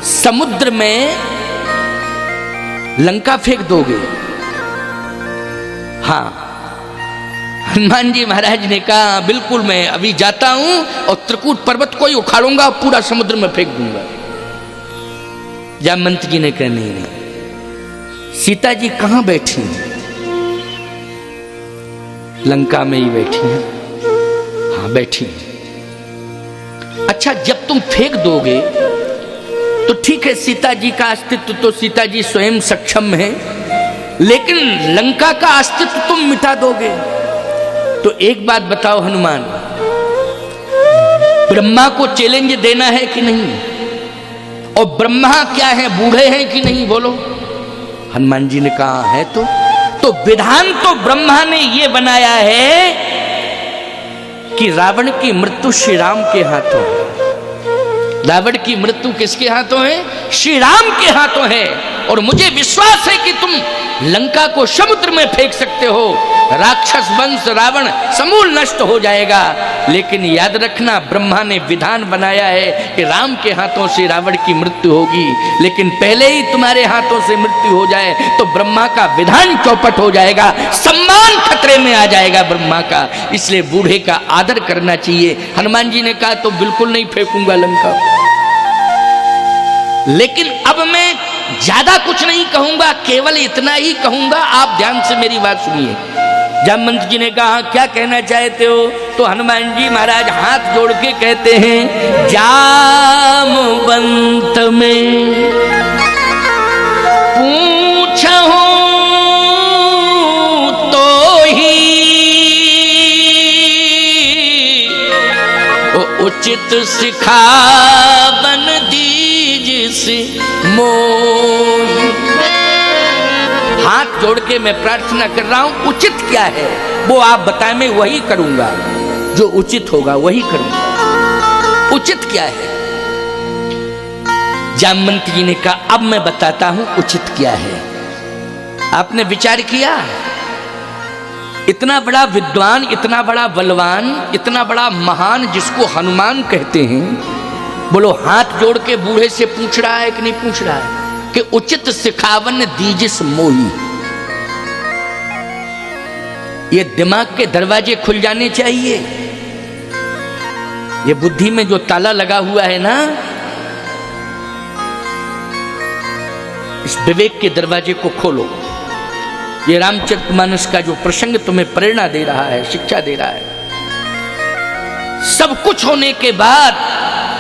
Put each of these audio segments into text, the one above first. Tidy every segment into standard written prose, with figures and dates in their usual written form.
समुद्र में लंका फेंक दोगे? हाँ। हनुमान जी महाराज ने कहा बिल्कुल, मैं अभी जाता हूं और त्रिकूट पर्वत को ही उखाड़ूंगा और पूरा समुद्र में फेंक दूंगा। जामवंत जी ने कहा नहीं, सीता जी कहां बैठी हैं? लंका में ही बैठी हैं। हाँ बैठी हैं। अच्छा, जब तुम फेंक दोगे तो ठीक है, सीता जी का अस्तित्व तो सीता जी स्वयं सक्षम है, लेकिन लंका का अस्तित्व तुम मिटा दोगे। तो एक बात बताओ हनुमान, ब्रह्मा को चैलेंज देना है कि नहीं? और ब्रह्मा क्या है, बूढ़े हैं कि नहीं? बोलो। हनुमान जी ने कहा है। तो विधान तो ब्रह्मा ने ये बनाया है कि रावण की मृत्यु श्री राम के हाथों है। रावण की मृत्यु किसके हाथों है? श्री राम के हाथों है। और मुझे विश्वास है कि तुम लंका को समुद्र में फेंक सकते हो, राक्षस वंश रावण समूल नष्ट हो जाएगा। लेकिन याद रखना, ब्रह्मा ने विधान बनाया है कि राम के हाथों से रावण की मृत्यु होगी, लेकिन पहले ही तुम्हारे हाथों से मृत्यु हो जाए तो ब्रह्मा का विधान चौपट हो जाएगा, सम्मान खतरे में आ जाएगा ब्रह्मा का। इसलिए बूढ़े का आदर करना चाहिए। हनुमान जी ने कहा तो बिल्कुल नहीं फेंकूंगा लंका, लेकिन अब मैं ज्यादा कुछ नहीं कहूंगा, केवल इतना ही कहूंगा, आप ध्यान से मेरी बात सुनिए। जामवंत जी ने कहा क्या कहना चाहते हो? तो हनुमान जी महाराज हाथ जोड़ के कहते हैं, जामवंत में पूछूं तो ही उचित सिखावन दीजिए मोहि। हाथ जोड़ के मैं प्रार्थना कर रहा हूं, उचित क्या है वो आप बताएं, मैं वही करूंगा, जो उचित होगा वही करूंगा। उचित क्या है? जामवंत जी ने कहा अब मैं बताता हूं उचित क्या है। आपने विचार किया, इतना बड़ा विद्वान, इतना बड़ा बलवान, इतना बड़ा महान जिसको हनुमान कहते हैं, बोलो हाथ जोड़ के बूढ़े से पूछ रहा है कि नहीं पूछ रहा है कि उचित सिखावन दीजिस मोही। ये दिमाग के दरवाजे खुल जाने चाहिए। ये बुद्धि में जो ताला लगा हुआ है ना, इस विवेक के दरवाजे को खोलो। ये रामचरितमानस का जो प्रसंग तुम्हें प्रेरणा दे रहा है, शिक्षा दे रहा है, सब कुछ होने के बाद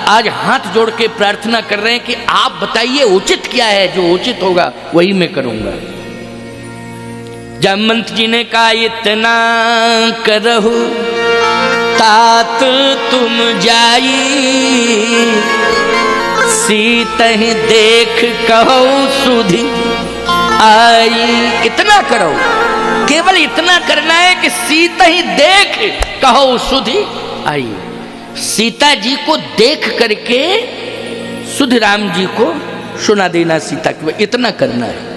आज हाथ जोड़ के प्रार्थना कर रहे हैं कि आप बताइए उचित क्या है, जो उचित होगा वही मैं करूंगा। जामवंत जी ने कहा इतना करहु तात तुम जाई, सीतहि देख कहो सुधि आई। इतना करो, केवल इतना करना है कि सीतहि देख कहो सुधि आई। सीता जी को देख करके सुध राम जी को सुना देना सीता की, इतना करना है।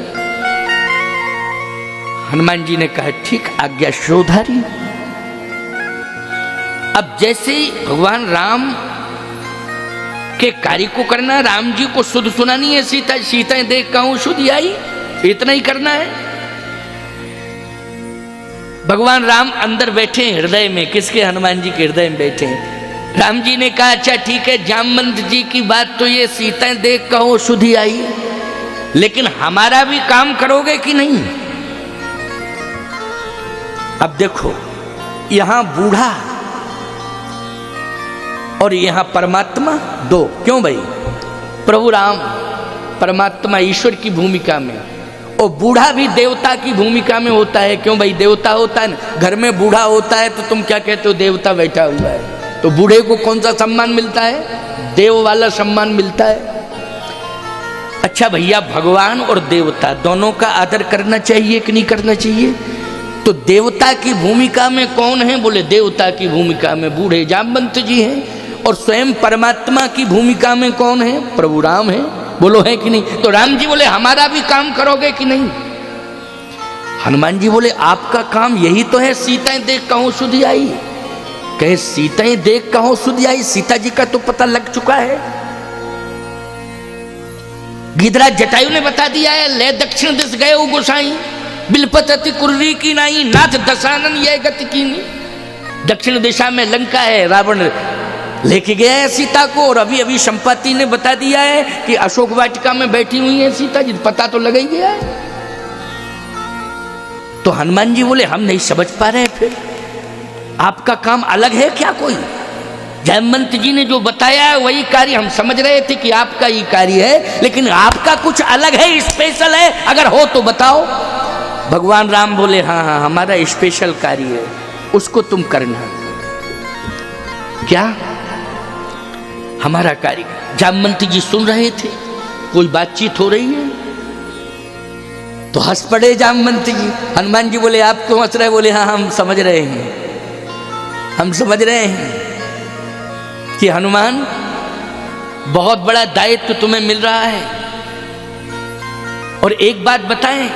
हनुमान जी ने कहा ठीक, आज्ञा श्रोधारी। अब जैसे ही भगवान राम के कार्य को करना, राम जी को सुध सुनानी है, सीता देख कहूं सुध आई, इतना ही करना है। भगवान राम अंदर बैठे हृदय में, किसके? हनुमान जी के हृदय में बैठे। राम जी ने कहा अच्छा ठीक है, जामवंत जी की बात तो ये सीता देख कहो सुधी आई, लेकिन हमारा भी काम करोगे कि नहीं? अब देखो, यहां बूढ़ा और यहां परमात्मा दो, क्यों भाई? प्रभु राम परमात्मा ईश्वर की भूमिका में, और बूढ़ा भी देवता की भूमिका में होता है, क्यों भाई? देवता होता है ना। घर में बूढ़ा होता है तो तुम क्या कहते हो? देवता बैठा हुआ है। तो बूढ़े को कौन सा सम्मान मिलता है? देव वाला सम्मान मिलता है। अच्छा भैया, भगवान और देवता दोनों का आदर करना चाहिए कि नहीं करना चाहिए? तो देवता की भूमिका में कौन है? बोले देवता की भूमिका में बूढ़े जामवंत जी हैं, और स्वयं परमात्मा की भूमिका में कौन है? प्रभु राम है। बोलो है कि नहीं? तो राम जी बोले हमारा भी काम करोगे कि नहीं? हनुमान जी बोले आपका काम यही तो है, सीताएं देख कहूं सुधी आई। कहे सीताएं देख कहूं सुधी आई, सीता जी का तो पता लग चुका है। गिदरा जटायु ने बता दिया है, ले दक्षिण दिश गए वो गोसाई, बिलपति कुर्री की नाई, नाथ दशानन यह गति की नहीं। दक्षिण दिशा में लंका है, रावण लेके गया है सीता को, और अभी अभी संपत्ति ने बता दिया है कि अशोक वाटिका में बैठी हुई है सीता जी, पता तो लग ही गया है। तो हनुमान जी बोले हम नहीं समझ पा रहे, फिर आपका काम अलग है क्या कोई? जयमंत जी ने जो बताया है वही कार्य हम समझ रहे थे कि आपका ही कार्य है, लेकिन आपका कुछ अलग है, स्पेशल है, अगर हो तो बताओ। भगवान राम बोले हाँ हाँ हमारा स्पेशल कार्य है, उसको तुम करना। क्या हमारा कार्य? जामवंत जी सुन रहे थे, कोई बातचीत हो रही है तो हंस पड़े जामवंत जी। हनुमान जी बोले आप क्यों हंस रहे? बोले हाँ हम समझ रहे हैं, हम समझ रहे हैं कि हनुमान बहुत बड़ा दायित्व तुम्हें मिल रहा है। और एक बात बताएं,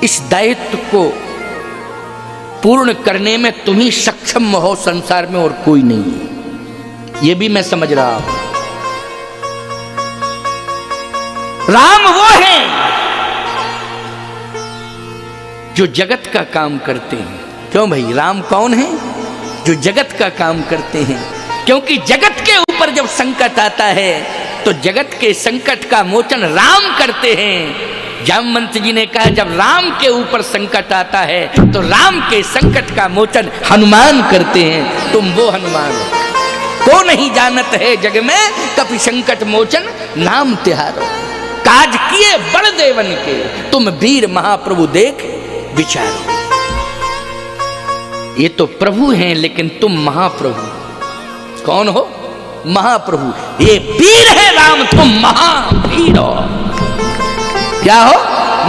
इस दायित्व को पूर्ण करने में तुम ही सक्षम हो, संसार में और कोई नहीं। ये भी मैं समझ रहा हूं। राम वो हैं जो जगत का काम करते हैं। क्यों भाई, राम कौन है? जो जगत का काम करते हैं। क्योंकि जगत के ऊपर जब संकट आता है तो जगत के संकट का मोचन राम करते हैं। जामवंत जी ने कहा जब राम के ऊपर संकट आता है तो राम के संकट का मोचन हनुमान करते हैं। तुम वो हनुमान हो, को नहीं जानत है जग में, कपि संकट मोचन नाम तिहारो। काज किए बड़ देवन के, तुम वीर महाप्रभु देख विचारो। ये तो प्रभु हैं लेकिन तुम महाप्रभु। कौन हो? महाप्रभु। ये वीर है राम, तुम महावीर हो। क्या हो?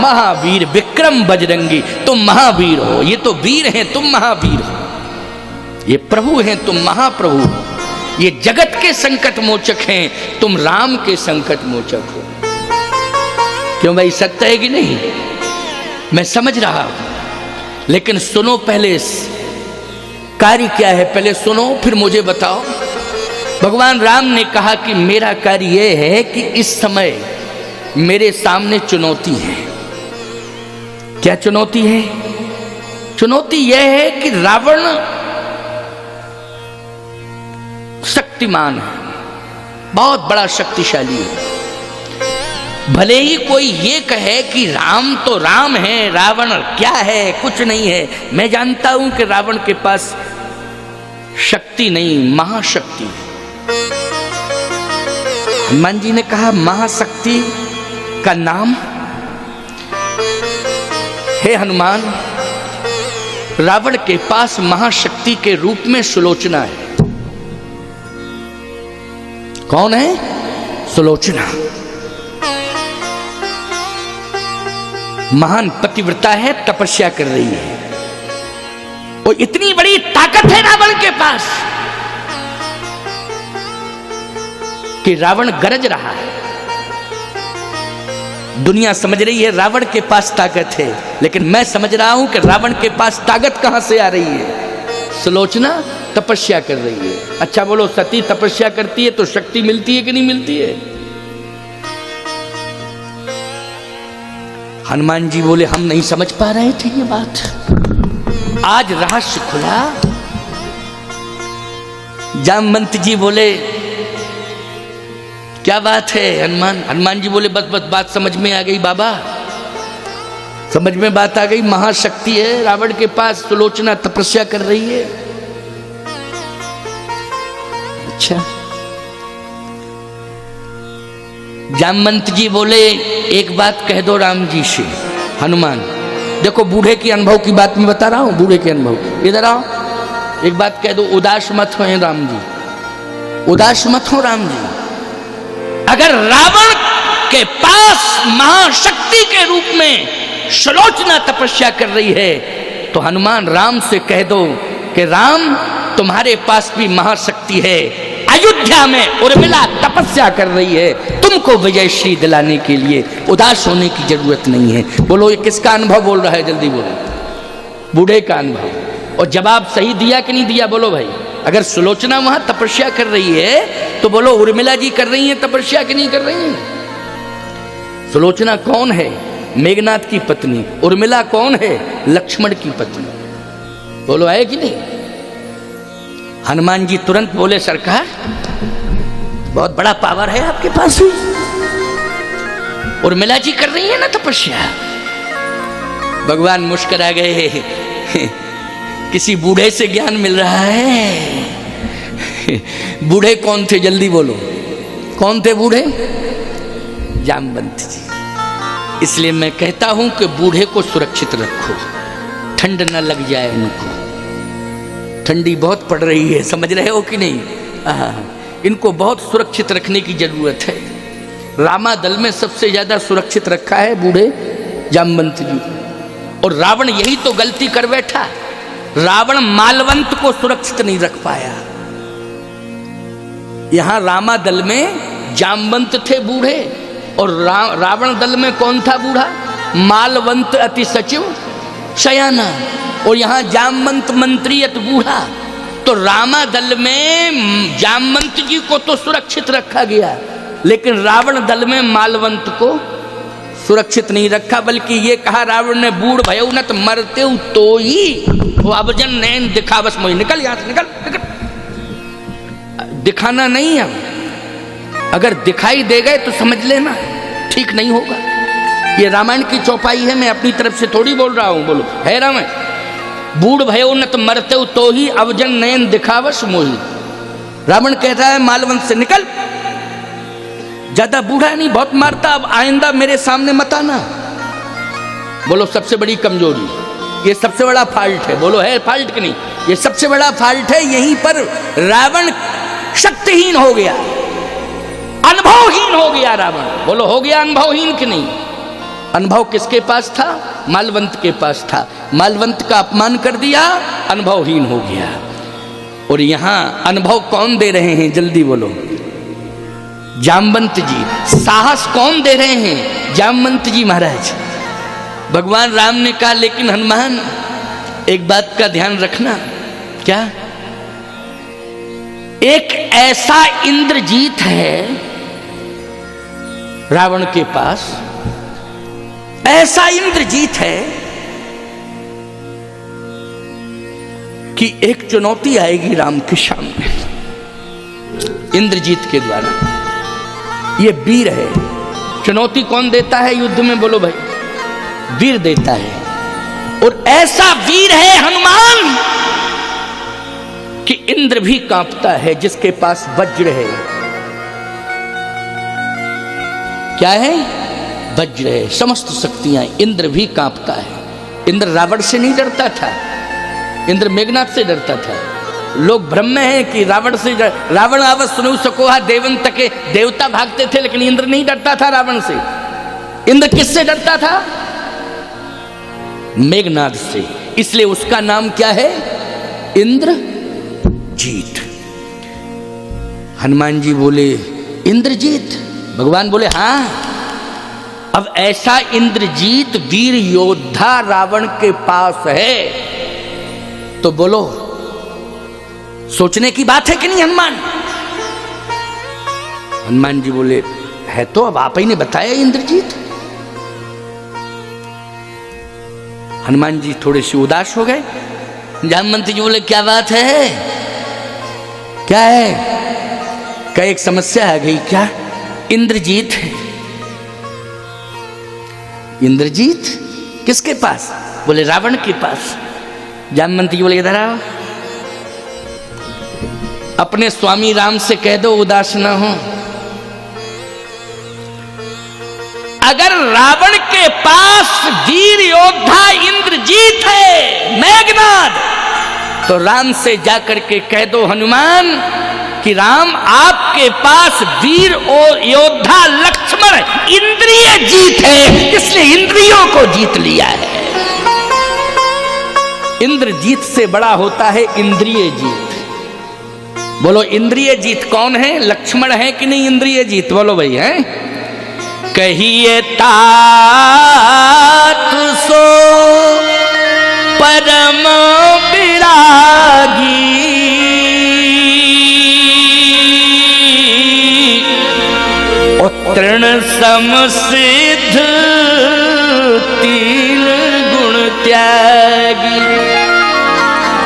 महावीर। विक्रम बजरंगी, तुम महावीर हो। ये तो वीर हैं, तुम महावीर हो। ये प्रभु हैं, तुम महाप्रभु हो। ये जगत के संकट मोचक हैं, तुम राम के संकट मोचक हो। क्यों भाई, सत्य है कि नहीं? मैं समझ रहा हूं, लेकिन सुनो पहले कार्य क्या है, पहले सुनो फिर मुझे बताओ। भगवान राम ने कहा कि मेरा कार्य यह है कि इस समय मेरे सामने चुनौती है। क्या चुनौती है? चुनौती यह है कि रावण शक्तिमान है, बहुत बड़ा शक्तिशाली है। भले ही कोई ये कहे कि राम तो राम है, रावण क्या है, कुछ नहीं है। मैं जानता हूं कि रावण के पास शक्ति नहीं, महाशक्ति है। हनुमान जी ने कहा महाशक्ति का नाम हे हनुमान, रावण के पास महाशक्ति के रूप में सुलोचना है। कौन है? सुलोचना। महान पतिव्रता है, तपस्या कर रही है, और इतनी बड़ी ताकत है रावण के पास कि रावण गरज रहा है। दुनिया समझ रही है रावण के पास ताकत है, लेकिन मैं समझ रहा हूं कि रावण के पास ताकत कहां से आ रही है? सुलोचना तपस्या कर रही है। अच्छा बोलो, सती तपस्या करती है तो शक्ति मिलती है कि नहीं मिलती है? हनुमान जी बोले हम नहीं समझ पा रहे थे ये बात, आज रहस्य खुला। जामवंत जी बोले क्या बात है हनुमान? हनुमान जी बोले बस बस बात समझ में आ गई बाबा, समझ में बात आ गई। महाशक्ति है रावण के पास, सुलोचना तपस्या कर रही है। अच्छा। जामवंत जी बोले एक बात कह दो राम जी से। हनुमान देखो, बूढ़े के अनुभव की बात मैं बता रहा हूं, बूढ़े के अनुभव। इधर आओ, एक बात कह दो, उदास मत हो राम जी, उदास मत हो राम जी। अगर रावण के पास महाशक्ति के रूप में सुलोचना तपस्या कर रही है तो हनुमान राम से कह दो कि राम तुम्हारे पास भी महाशक्ति है। अयोध्या में उर्मिला तपस्या कर रही है, तुमको विजयश्री दिलाने के लिए उदास होने की जरूरत नहीं है। बोलो ये किसका अनुभव बोल रहा है? जल्दी बोलो। बूढ़े का अनुभव। और जवाब सही दिया कि नहीं दिया? बोलो भाई। अगर सुलोचना वहां तपस्या कर रही है तो बोलो उर्मिला जी कर रही हैं तपस्या कि नहीं कर रही हैं? सुलोचना कौन है? मेघनाथ की पत्नी। उर्मिला कौन है? लक्ष्मण की पत्नी। बोलो है कि नहीं? हनुमान जी तुरंत बोले सरकार बहुत बड़ा पावर है आपके पास ही, उर्मिला जी कर रही है ना तपस्या। भगवान मुस्कुरा गए, किसी बूढ़े से ज्ञान मिल रहा है। बूढ़े कौन थे जल्दी बोलो, कौन थे बूढ़े? जामवंत जी। इसलिए मैं कहता हूं कि बूढ़े को सुरक्षित रखो, ठंड न लग जाए उनको। ठंडी बहुत पड़ रही है, समझ रहे हो कि नहीं? इनको बहुत सुरक्षित रखने की जरूरत है। रामा दल में सबसे ज्यादा सुरक्षित रखा है बूढ़े जामवंत जी। और रावण यही तो गलती कर बैठा, रावण मालवंत को सुरक्षित नहीं रख पाया। यहां रामा दल में जामवंत थे बूढ़े, और रावण दल में कौन था बूढ़ा? मालवंत अति सचिव शयाना, और यहां जामवंत मंत्री अति बूढ़ा। तो रामा दल में जामवंत जी को तो सुरक्षित रखा गया, लेकिन रावण दल में मालवंत को सुरक्षित नहीं रखा, बल्कि ये कहा रावण ने बूढ़ भयो न तो मरते तो ही वो अबजन नैन दिखावस मोही। निकल यहां से, निकल निकल। दिखाना नहीं है, अगर दिखाई दे गए तो समझ लेना ठीक नहीं होगा। ये रामायण की चौपाई है, मैं अपनी तरफ से थोड़ी बोल रहा हूं। बोलो है रामायण। बूढ़ भयो न तो मरते तो ही अवजन नयन दिखावस मोही। रावण कहता है मालवंत से निकल, ज्यादा बूढ़ा नहीं, बहुत मारता, अब आइंदा मेरे सामने मत आना। बोलो सबसे बड़ी कमजोरी, ये सबसे बड़ा फॉल्ट है। बोलो है फॉल्ट कि नहीं? ये सबसे बड़ा फॉल्ट है। यहीं पर रावण शक्तिहीन हो गया, अनुभवहीन हो गया रावण। बोलो हो गया अनुभवहीन कि नहीं? अनुभव किसके पास था? मालवंत के पास था। मालवंत का अपमान कर दिया, अनुभवहीन हो गया। और यहां अनुभव कौन दे रहे हैं जल्दी बोलो? जामवंत जी। साहस कौन दे रहे हैं? जामवंत जी महाराज। भगवान राम ने कहा लेकिन हनुमान एक बात का ध्यान रखना। क्या? एक ऐसा इंद्रजीत है रावण के पास, ऐसा इंद्रजीत है कि एक चुनौती आएगी राम के सामने इंद्रजीत के द्वारा। ये वीर है। चुनौती कौन देता है युद्ध में? बोलो भाई, वीर देता है। और ऐसा वीर है हनुमान कि इंद्र भी कांपता है, जिसके पास वज्र है। क्या है? वज्र है, समस्त शक्तियां। इंद्र भी कांपता है। इंद्र रावण से नहीं डरता था, इंद्र मेघनाथ से डरता था। लोग भ्रम में हैं कि रावण से, रावण आवत सुनु सकोहा देवन तके, देवता भागते थे, लेकिन इंद्र नहीं डरता था रावण से। इंद्र किससे डरता था? मेघनाथ से। इसलिए उसका नाम क्या है? इंद्रजीत। हनुमान जी बोले इंद्रजीत? भगवान बोले हाँ। अब ऐसा इंद्रजीत वीर योद्धा रावण के पास है, तो बोलो सोचने की बात है कि नहीं हनुमान? हनुमान जी बोले है तो, अब आप ही ने बताया इंद्रजीत। हनुमान जी थोड़े से उदास हो गए। जामवंत जी बोले क्या बात है? क्या है? क्या एक समस्या आ गई क्या? इंद्रजीत है। इंद्रजीत किसके पास? बोले रावण के पास। जामवंत जी बोले इधर आओ, अपने स्वामी राम से कह दो उदास न हो। अगर रावण के पास वीर योद्धा इंद्रजीत है मेघनाद, तो राम से जाकर के कह दो हनुमान कि राम आपके पास वीर और योद्धा लक्ष्मण इंद्रिय जीत है, इसलिए इंद्रियों को जीत लिया है। इंद्रजीत से बड़ा होता है इंद्रिय जीत। बोलो इंद्रिय जीत कौन है? लक्ष्मण है कि नहीं इंद्रिय जीत? बोलो भाई है। कहिए तात सो परम विरागी, तृण समसिद्ध तिल गुण त्यागी,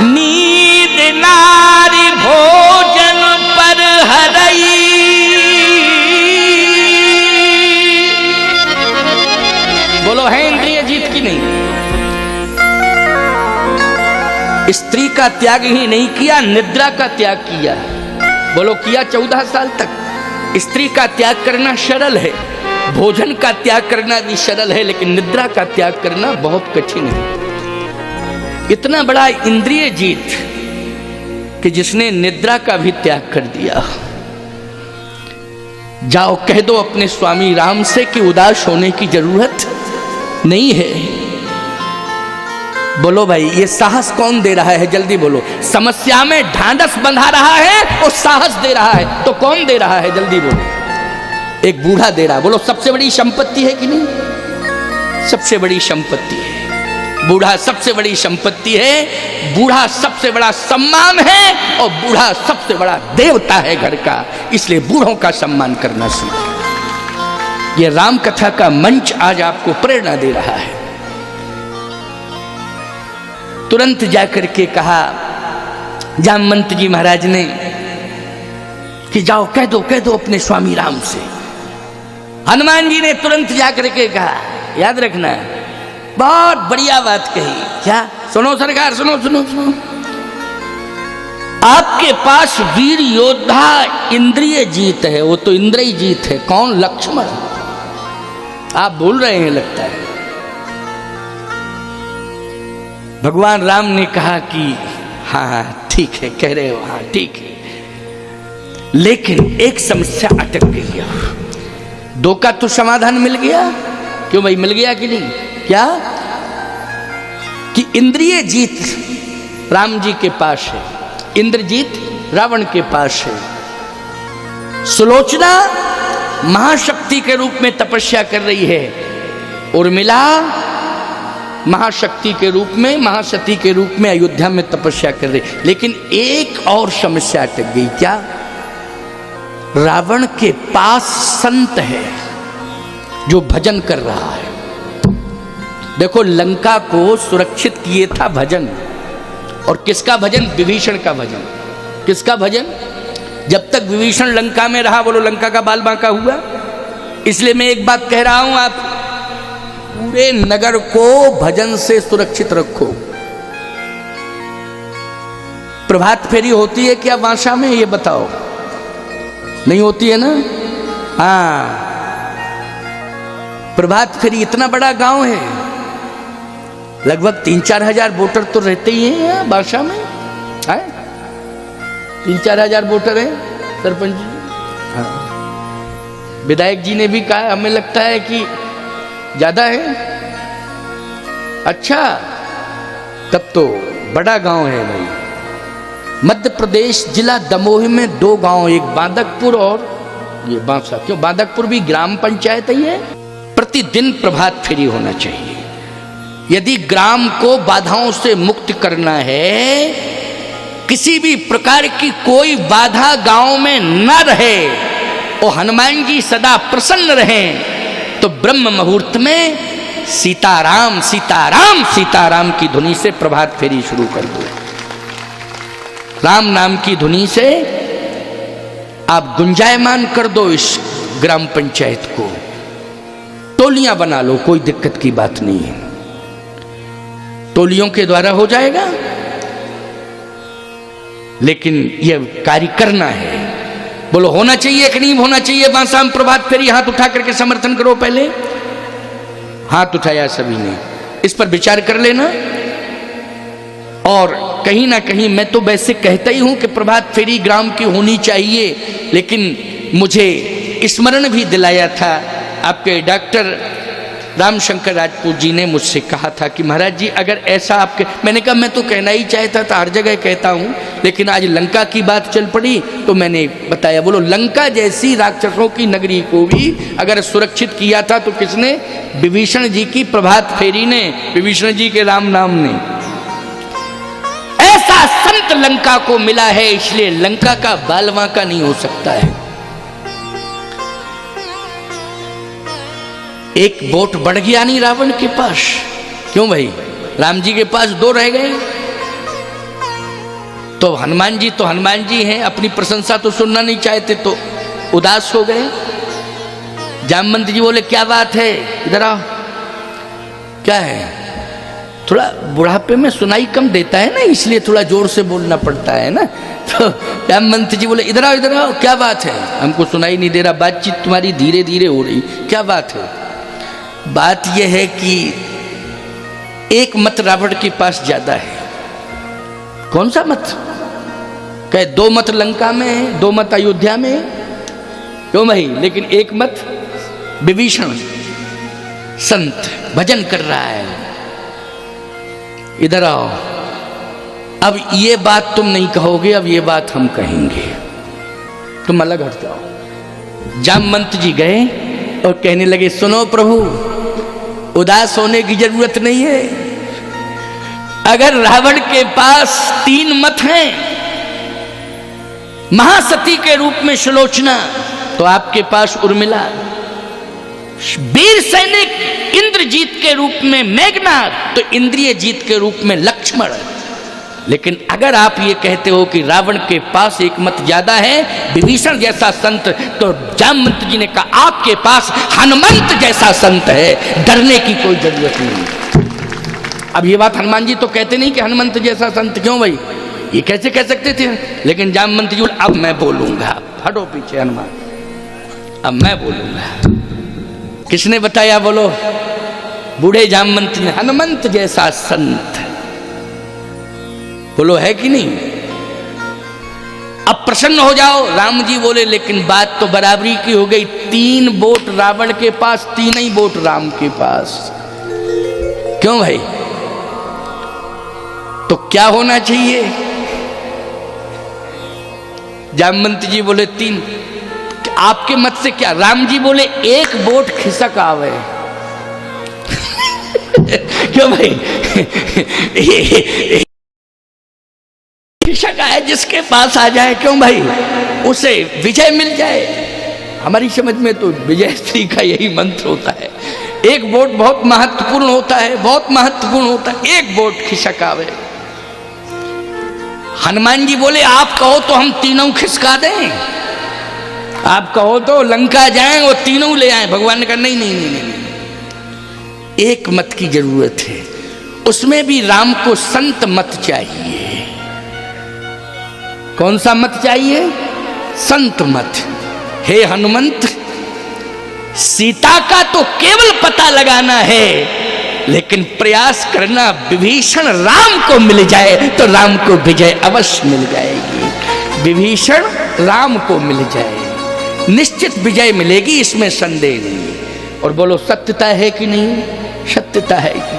नींद नारी भोजन पर हरई, बोलो है इंद्रिय जीत की नहीं? स्त्री का त्याग ही नहीं किया, निद्रा का त्याग किया। बोलो किया 14 साल तक। स्त्री का त्याग करना सरल है, भोजन का त्याग करना भी सरल है, लेकिन निद्रा का त्याग करना बहुत कठिन है। इतना बड़ा इंद्रिय जीत कि जिसने निद्रा का भी त्याग कर दिया। जाओ कह दो अपने स्वामी राम से कि उदास होने की जरूरत नहीं है। बोलो भाई, ये साहस कौन दे रहा है? जल्दी बोलो। समस्या में ढांढस बंधा रहा है और साहस दे रहा है तो कौन दे रहा है? जल्दी बोलो। एक बूढ़ा दे रहा। बोलो सबसे बड़ी संपत्ति है कि नहीं? सबसे बड़ी संपत्ति है बूढ़ा, सबसे बड़ी संपत्ति है बूढ़ा, सबसे बड़ा सम्मान है, और बूढ़ा सबसे बड़ा देवता है घर का। इसलिए बूढ़ों का सम्मान करना सीखो। ये राम कथा का मंच आज आपको प्रेरणा दे रहा है। तुरंत जाकर के कहा जामवंत जी महाराज ने कि जाओ कह दो अपने स्वामी राम से। हनुमान जी ने तुरंत जाकर के कहा, याद रखना बहुत बढ़िया बात कही। क्या? सुनो सरकार, सुनो सुनो सुनो। आपके पास वीर योद्धा इंद्रिय जीत है, वो तो इंद्रिय जीत है। कौन? लक्ष्मण। आप भूल रहे हैं लगता है। भगवान राम ने कहा कि हाँ ठीक है, कह रहे हो, हाँ ठीक है, लेकिन एक समस्या अटक गई है। दो का तो समाधान मिल गया। क्यों भाई, मिल गया कि नहीं? क्या? कि इंद्रिय जीत राम जी के पास है, इंद्रजीत रावण के पास है। सुलोचना महाशक्ति के रूप में तपस्या कर रही है, उर्मिला महाशक्ति के रूप में, महासती के रूप में अयोध्या में तपस्या कर रही। लेकिन एक और समस्या अटक गई। क्या? रावण के पास संत है जो भजन कर रहा है। देखो लंका को सुरक्षित किए था भजन। और किसका भजन? विभीषण का भजन। किसका भजन? जब तक विभीषण लंका में रहा, बोलो लंका का बाल बांका हुआ। इसलिए मैं एक बात कह रहा हूं, आप पूरे नगर को भजन से सुरक्षित रखो। प्रभात फेरी होती है क्या बांसा में? ये बताओ। नहीं होती है ना? हाँ, प्रभात फेरी। इतना बड़ा गांव है, लगभग 3-4 हजार वोटर तो रहते ही हैं बांसा में। 3-4 हजार वोटर हैं सरपंच जी। हाँ, विधायक जी ने भी कहा हमें लगता है कि ज्यादा है। अच्छा, तब तो बड़ा गांव है भाई। मध्य प्रदेश जिला दमोह में 2 गांव, एक बांदकपुर और ये बांसा। क्यों? बांदकपुर भी ग्राम पंचायत ही है। प्रतिदिन प्रभात फेरी होना चाहिए। यदि ग्राम को बाधाओं से मुक्त करना है, किसी भी प्रकार की कोई बाधा गांव में न रहे और हनुमान जी सदा प्रसन्न रहें, तो ब्रह्म मुहूर्त में सीताराम सीताराम सीताराम की धुनी से प्रभात फेरी शुरू कर दो। राम नाम की धुनी से आप गुंजायमान कर दो इस ग्राम पंचायत को। टोलियां बना लो, कोई दिक्कत की बात नहीं है। टोलियों के द्वारा हो जाएगा, लेकिन यह कार्य करना है। बोलो होना चाहिए कि नहीं होना चाहिए? बांसा में प्रभात फेरी। हाथ उठा करके समर्थन करो। पहले हाथ उठाया सभी ने, इस पर विचार कर लेना। और कहीं ना कहीं मैं तो वैसे कहता ही हूं कि प्रभात फेरी ग्राम की होनी चाहिए, लेकिन मुझे स्मरण भी दिलाया था आपके डॉक्टर रामशंकर राजपूत जी ने मुझसे कहा था कि महाराज जी अगर ऐसा आपके, मैंने कहा मैं तो कहना ही चाहता था, हर जगह कहता हूँ, लेकिन आज लंका की बात चल पड़ी तो मैंने बताया। बोलो लंका जैसी राक्षसों की नगरी को भी अगर सुरक्षित किया था तो किसने? विभीषण जी की प्रभात फेरी ने, विभीषण जी के राम नाम ने। ऐसा संत लंका को मिला है, इसलिए लंका का बाल बांका नहीं हो सकता है। एक वोट बढ़ गया नहीं रावण के पास। क्यों भाई, राम जी के पास 2 रह गए। तो हनुमान जी हैं, अपनी प्रशंसा तो सुनना नहीं चाहते, तो उदास हो गए। जामवंत जी बोले क्या बात है, इधर आओ। क्या है, थोड़ा बुढ़ापे में सुनाई कम देता है ना, इसलिए थोड़ा जोर से बोलना पड़ता है ना। तो जामवंत जी बोले इधर आओ, क्या बात है, हमको सुनाई नहीं दे रहा, बातचीत तुम्हारी धीरे धीरे हो रही, क्या बात है। बात यह है कि एक मत रावण के पास ज्यादा है। कौन सा मत? कहे 2 मत लंका में है, 2 मत अयोध्या में है। क्यों भाई, लेकिन एक मत विभीषण संत भजन कर रहा है। इधर आओ, अब ये बात तुम नहीं कहोगे, अब ये बात हम कहेंगे, तुम अलग हट जाओ। जामवंत जी गए और कहने लगे सुनो प्रभु, उदास होने की जरूरत नहीं है। अगर रावण के पास 3 मत हैं, महासती के रूप में सुलोचना, तो आपके पास उर्मिला, वीर सैनिक इंद्रजीत के रूप में मेघनाद, तो इंद्रिय जीत के रूप में लक्ष्मण। लेकिन अगर आप ये कहते हो कि रावण के पास एक मत ज्यादा है, विभीषण जैसा संत, तो जामवंत जी ने कहा आपके पास हनुमंत जैसा संत है, डरने की कोई जरूरत नहीं। अब ये बात हनुमान जी तो कहते नहीं कि हनुमंत जैसा संत। क्यों भाई, ये कैसे कह सकते थे? लेकिन जामवंत जी अब मैं बोलूंगा, हटो पीछे हनुमान, अब मैं बोलूंगा। किसने बताया? बोलो, बूढ़े जामवंत ने, हनुमंत जैसा संत। बोलो है कि नहीं? अब प्रसन्न हो जाओ। राम जी बोले लेकिन बात तो बराबरी की हो गई, 3 वोट रावण के पास, 3 ही वोट राम के पास। क्यों भाई, तो क्या होना चाहिए? जामवंत जी बोले 3, आपके मत से क्या? राम जी बोले 1 वोट खिसक आवे। क्यों भाई, खिसक आए, जिसके पास आ जाए, क्यों भाई, उसे विजय मिल जाए। हमारी समझ में तो विजय श्री का यही मंत्र होता है। 1 वोट बहुत महत्वपूर्ण होता है, बहुत महत्वपूर्ण होता है। 1 वोट खिसक आवे। हनुमान जी बोले आप कहो तो हम तीनों खिसका दें, आप कहो तो लंका जाएं और तीनों ले आए। भगवान ने कहा नहीं नहीं नहीं नहीं, 1 मत की जरूरत है, उसमें भी राम को संत मत चाहिए। कौन सा मत चाहिए? संत मत। हे हनुमंत, सीता का तो केवल पता लगाना है, लेकिन प्रयास करना विभीषण राम को मिल जाए तो राम को विजय अवश्य मिल जाएगी। विभीषण राम को मिल जाए, निश्चित विजय मिलेगी, इसमें संदेह नहीं। और बोलो सत्यता है कि नहीं? सत्यता है कि